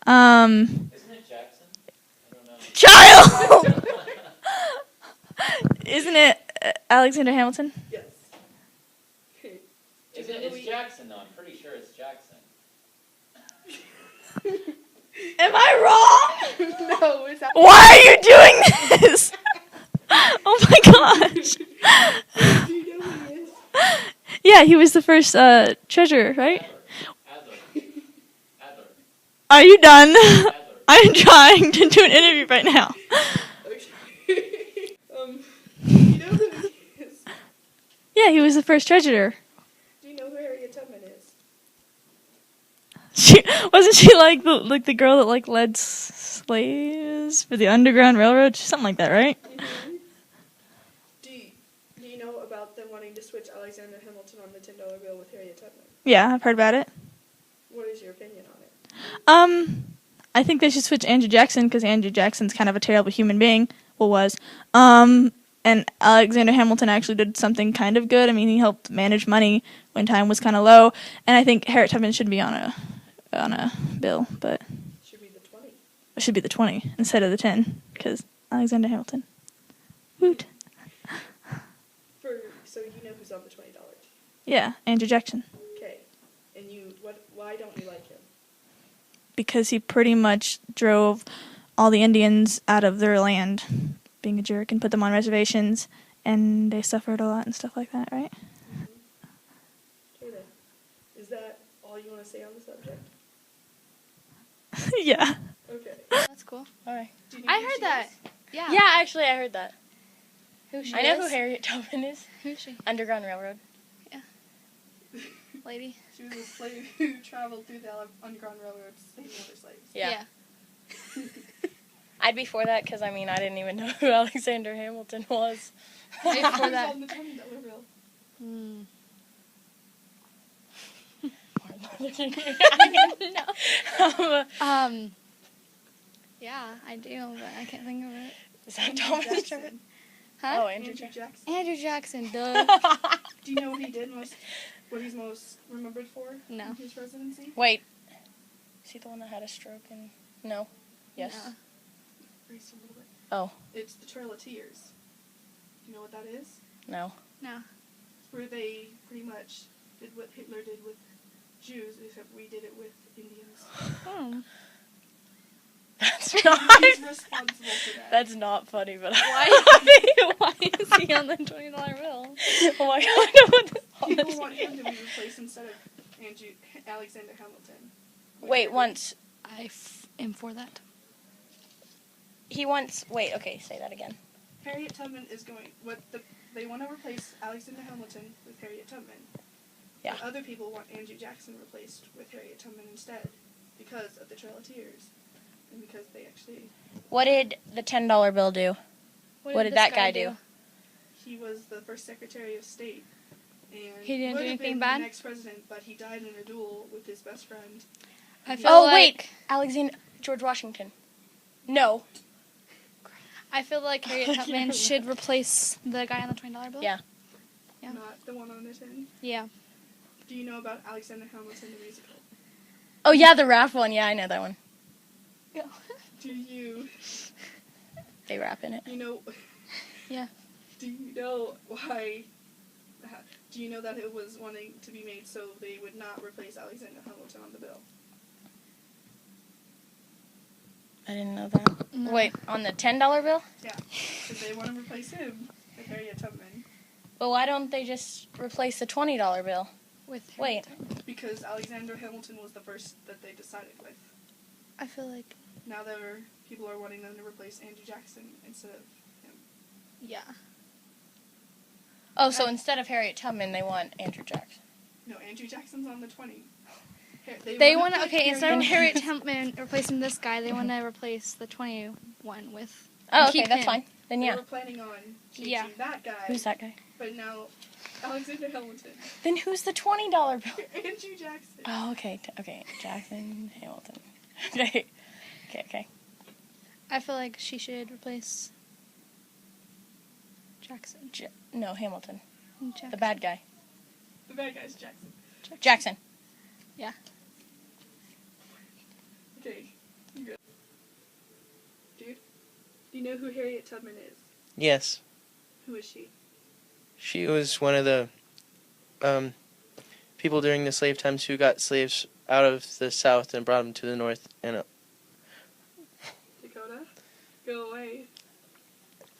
Isn't it Jackson? I don't know. Child! Isn't it Alexander Hamilton? Yes. It's Jackson, though. I'm pretty sure it's Jackson. Am I wrong? No, it's not. Why are you doing this? Oh my gosh. Do you know who he is? Yeah, he was the first treasurer, right? Adler. Are you done? Adler. I'm trying to do an interview right now. Okay. Do you know who he is? Yeah, he was the first treasurer. Do you know who Harriet Tubman is? Wasn't she like the girl that like led slaves for the Underground Railroad, something like that, right? Mm-hmm. Do you know about them wanting to switch Alexander Hamilton on the $10 bill with Harriet Tubman? Yeah, I've heard about it. What is your opinion on it? I think they should switch Andrew Jackson because Andrew Jackson's kind of a terrible human being. Well, was. And Alexander Hamilton actually did something kind of good. I mean, he helped manage money when time was kind of low. And I think Harriet Tubman should be on a bill, but Should be the 20. it should be the 20 instead of the 10 because Alexander Hamilton. Woot. So you know who's on the $20? Yeah, Andrew Jackson. Okay. And why don't you like him? Because he pretty much drove all the Indians out of their land, being a jerk, and put them on reservations, and they suffered a lot and stuff like that, right? Okay then. Is that all you want to say on the subject? Yeah. Okay. That's cool. All right. Do you know I who heard she that. is? Yeah. Yeah, actually, I heard that. Who she I know is? who Harriet Tubman is. Who's she? Underground Railroad. Lady? She was a slave who traveled through the Underground Railroad saving other slaves. Yeah. I'd be for that because, I mean, I didn't even know who Alexander Hamilton was. Right before Who's that. on the $20 bill? Mm. No. Yeah, I do, but I can't think of it. Is that Andrew Thomas Jackson. Jefferson? Huh? Oh, Andrew Jackson. Jackson. Andrew Jackson, duh. Do you know what he did what he's most remembered for? No. In his presidency? Wait. Is he the one that had a stroke? No. Yes. No. Erase a little bit. Oh. It's the Trail of Tears. Do you know what that is? No. No. It's where they pretty much did what Hitler did with Jews, except we did it with Indians. Oh. That's not. He's responsible for that. That's not funny, but Why is he on the $20 bill? Oh my god, I know what this People want him to be replaced instead of Alexander Hamilton. Wait, once. I am for that. He wants. Wait, okay, say that again. Harriet Tubman is going. They want to replace Alexander Hamilton with Harriet Tubman. Yeah. But other people want Andrew Jackson replaced with Harriet Tubman instead because of the Trail of Tears and because they actually. What did the $10 bill do? What did this that guy do? He was the first Secretary of State. And He didn't do would have anything been bad? the next president, but he died in a duel with his best friend. I feel Oh, like, wait. Alexander. George Washington. No. I feel like Harriet Tubman should replace the guy on the $20 bill. Yeah. Yeah. Not the one on the 10. Yeah. Do you know about Alexander Hamilton the musical? Oh, yeah, the rap one. Yeah, I know that one. Yeah. Do you They rap in it. know? Yeah. Do you know why? Do you know that it was wanting to be made so they would not replace Alexander Hamilton on the bill? I didn't know that. No. Wait, on the $10 bill? Yeah, because they want to replace him with Harriet Tubman. But why don't they just replace the $20 bill? With Wait. Harriet Tubman. Because Alexander Hamilton was the first that they decided with. I feel like, Now people are wanting them to replace Andrew Jackson instead of him. yeah. Oh, so instead of Harriet Tubman, they want Andrew Jackson. No, Andrew Jackson's on the 20. They want to, put okay, instead of Harriet- Harriet Tubman replacing this guy, they want to replace the 21 with. Oh, okay, keep that's him. fine. Then They yeah. were planning on changing Yeah. that guy. Who's that guy? But now, Alexander Hamilton. Then who's the $20 bill? Andrew Jackson. Oh, okay. Okay. Jackson, Hamilton. Okay. Okay. I feel like she should replace Jackson. No, Hamilton. Jackson. The bad guy. The bad guy's Jackson. Jackson. Yeah. Okay. you know who Harriet Tubman is? Yes. Who is she? She was one of the people during the slave times who got slaves out of the South and brought them to the North Dakota? Go away.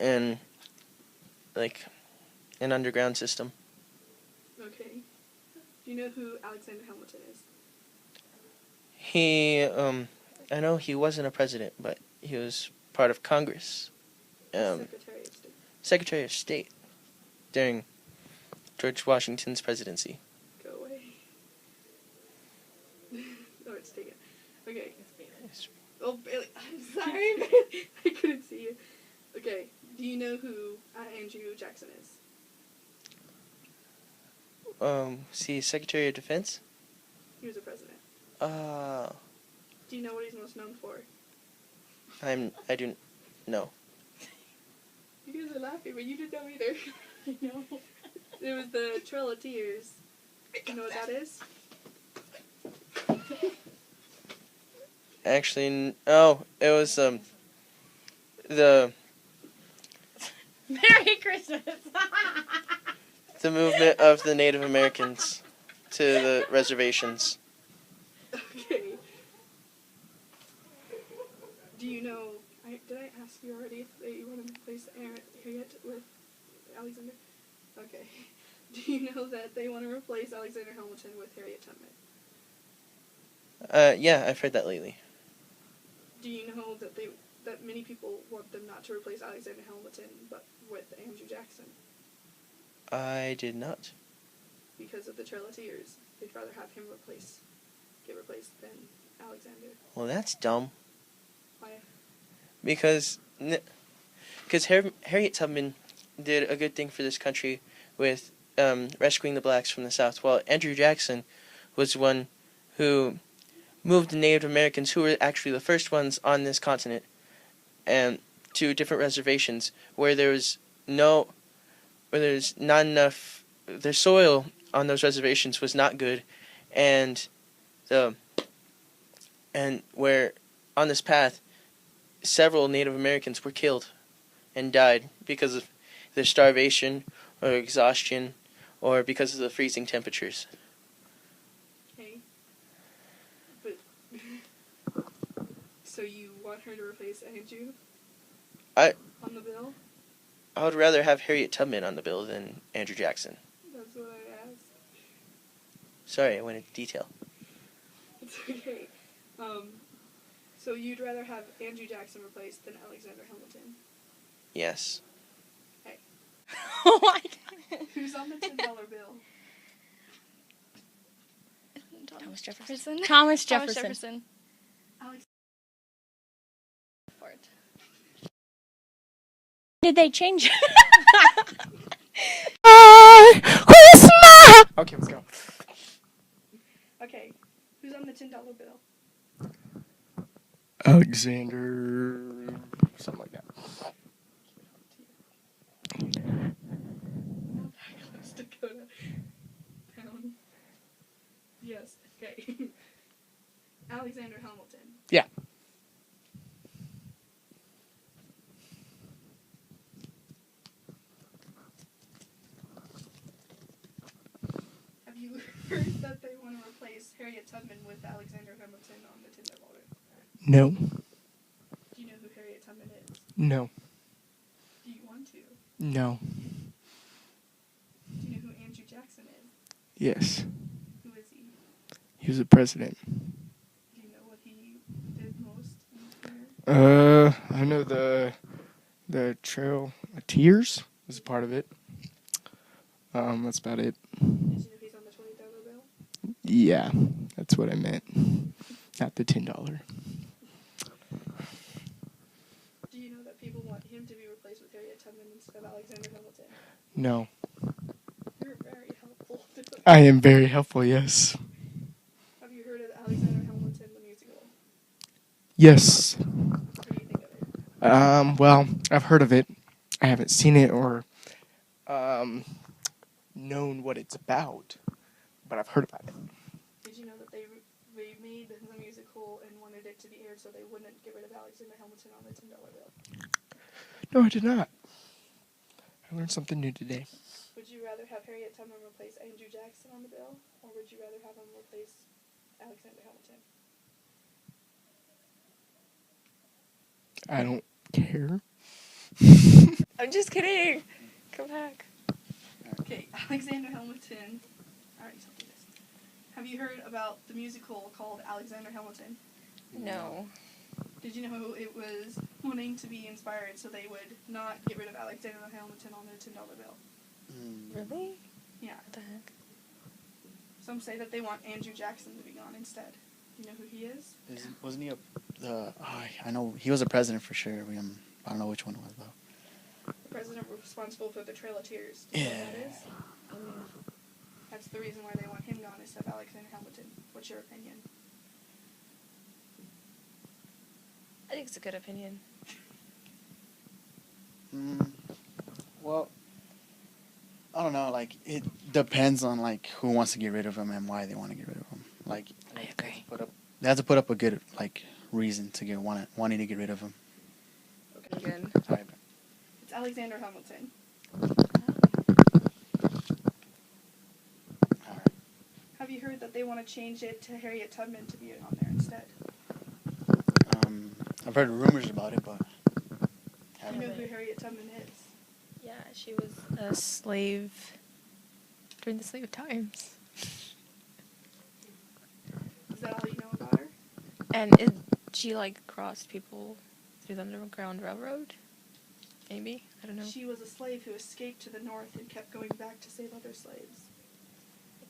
and like an underground system. Okay. Do you know who Alexander Hamilton is? He, I know he wasn't a president, but he was part of Congress. Secretary of State. Secretary of State during George Washington's presidency. Go away. Oh, it's taken. Okay. Oh, Bailey. I'm sorry, Bailey. I couldn't see you. Okay. Do you know who Andrew Jackson is? See, Secretary of Defense? He was a president. Do you know what he's most known for? I do know. You guys are laughing, but you didn't know either. I know. It was the Trail of Tears. You know what that is? Actually, it was, the Merry Christmas. the movement of the Native Americans to the reservations. Okay. Do you know, did I ask you already that you want to replace Harriet with Alexander? Okay. Do you know that they want to replace Alexander Hamilton with Harriet Tubman? Yeah, I've heard that lately. Do you know that many people want them not to replace Alexander Hamilton, but with Andrew Jackson? I did not. Because of the Trail of Tears. They'd rather have him get replaced than Alexander. Well, that's dumb. Why? Because Harriet Tubman did a good thing for this country with rescuing the blacks from the South, while Andrew Jackson was one who moved the Native Americans, who were actually the first ones on this continent, and to different reservations where there's not enough. Their soil on those reservations was not good, and where on this path, several Native Americans were killed and died because of their starvation or exhaustion or because of the freezing temperatures. Okay. But so you want her to replace Andrew? On the bill? I would rather have Harriet Tubman on the bill than Andrew Jackson. That's what I asked. Sorry, I went into detail. It's okay. So you'd rather have Andrew Jackson replaced than Alexander Hamilton? Yes. Hey. Oh my God. Who's on the $10 bill? Thomas Jefferson. Thomas Thomas Jefferson. Jefferson. Alex. Did they change it? Christmas! Okay, let's go. Okay. Who's on the $10 bill? Alexander... something like that. North Dakota. Pound. Yes. Okay. Alexander Hamilton. Yeah. Have you heard that they want to replace Harriet Tubman with Alexander Hamilton on the $10 bill? No. Do you know who Harriet Tubman is? No. Do you want to? No. Do you know who Andrew Jackson is? Yes. Who is he? He was a president. Do you know what he did most in his career? I know the Trail of Tears was a part of it. That's about it. Did you know he's on the $20 bill? Yeah, that's what I meant. Not the $10. Do you know that people want him to be replaced with Harriet Tubman instead of Alexander Hamilton? No. You're very helpful. I am very helpful, yes. Have you heard of Alexander Hamilton, the musical? Yes. What do you think of it? Well, I've heard of it. I haven't seen it or known what it's about, but I've heard about it. Did you know that they made the musical and wanted it to be aired so they wouldn't get rid of Alexander Hamilton on the $10 bill? No, I did not. I learned something new today. Would you rather have Harriet Tubman replace Andrew Jackson on the bill, or would you rather have him replace Alexander Hamilton? I don't care. I'm just kidding. Come back. Okay, Alexander Hamilton. Alright, so do this. Have you heard about the musical called Alexander Hamilton? No. Did you know it was wanting to be inspired so they would not get rid of Alexander Hamilton on their $10 bill? Really? Yeah. What the heck? Some say that they want Andrew Jackson to be gone instead. Do you know who he is? Wasn't he I know he was a president for sure. I don't know which one it was though. The president responsible for the Trail of Tears. Do you know who that is? That's the reason why they want him gone instead of Alexander Hamilton. What's your opinion? I think it's a good opinion. Well, I don't know. Like it depends on like who wants to get rid of him and why they want to get rid of him. Like I agree. they have to put up a good like reason to wanting to get rid of him. Okay. Good. Sorry. It's Alexander Hamilton. All right. Have you heard that they want to change it to Harriet Tubman to be on there instead? I've heard rumors about it, but Do you haven't. know who Harriet Tubman is? Yeah, she was a slave during the slave times. Is that all you know about her? And she like crossed people through the Underground Railroad? Maybe? I don't know. She was a slave who escaped to the north and kept going back to save other slaves.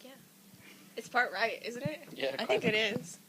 Yeah. It's part right, isn't it? Yeah, I think it is.